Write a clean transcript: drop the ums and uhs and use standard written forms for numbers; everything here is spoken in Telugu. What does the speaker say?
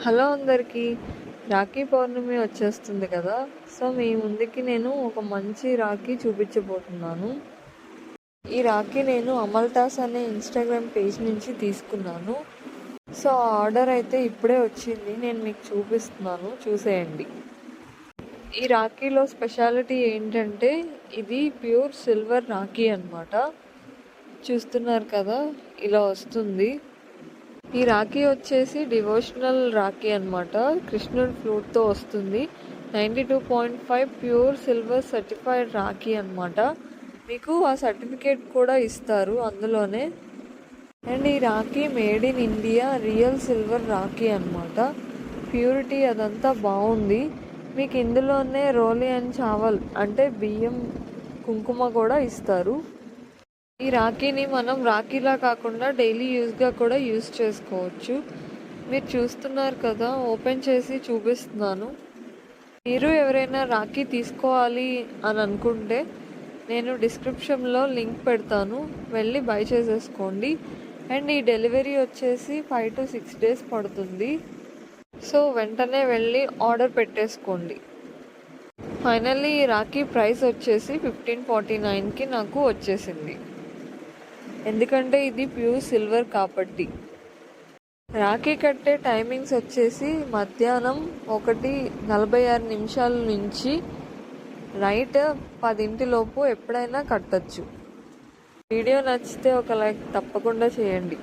హలో అందరికీ. రాఖీ పౌర్ణమి వచ్చేస్తుంది కదా. సో మీ ముందుకి నేను ఒక మంచి రాఖీ చూపించబోతున్నాను. ఈ రాఖీ నేను అమల్తాస్ అనే ఇన్స్టాగ్రామ్ పేజ్ నుంచి తీసుకున్నాను. సో ఆర్డర్ అయితే ఇప్పుడే వచ్చింది, నేను మీకు చూపిస్తున్నాను, చూసేయండి. ఈ రాఖీలో స్పెషాలిటీ ఏంటంటే ఇది ప్యూర్ సిల్వర్ రాఖీ అన్నమాట. చూస్తున్నారు కదా, ఇలా వస్తుంది. ఈ రాఖీ వచ్చేసి డివోషనల్ రాఖీ అనమాట. కృష్ణుడి ఫ్లూట్తో వస్తుంది. 92.5 ప్యూర్ సిల్వర్ సర్టిఫైడ్ రాఖీ అనమాట. మీకు ఆ సర్టిఫికేట్ కూడా ఇస్తారు అందులోనే. అండ్ ఈ Rakhi made in India real silver Rakhi అనమాట. ప్యూరిటీ అదంతా బాగుంది. మీకు ఇందులోనే రోలి అండ్ చావల్ అంటే బియ్యం, కుంకుమ కూడా ఇస్తారు. ఈ రాఖీని మనం రాఖీలా కాకుండా డైలీ యూజ్గా కూడా యూజ్ చేసుకోవచ్చు. మీరు చూస్తున్నారు కదా, ఓపెన్ చేసి చూపిస్తున్నాను. మీరు ఎవరైనా రాఖీ తీసుకోవాలి అని అనుకుంటే నేను డిస్క్రిప్షన్లో లింక్ పెడతాను, వెళ్ళి బై చేసేసుకోండి. అండ్ ఈ డెలివరీ వచ్చేసి 5 to 6 days పడుతుంది. సో వెంటనే వెళ్ళి ఆర్డర్ పెట్టేసుకోండి. ఫైనల్లీ ఈ రాఖీ ప్రైస్ వచ్చేసి 1549కి నాకు వచ్చేసింది, ఎందుకంటే ఇది ప్యూర్ సిల్వర్ కాబట్టి. రాఖీ కట్టే టైమింగ్స్ వచ్చేసి మధ్యాహ్నం 1:46 నుంచి నైట్ 10 ఎప్పుడైనా కట్టచ్చు. వీడియో నచ్చితే ఒక లైక్ తప్పకుండా చేయండి.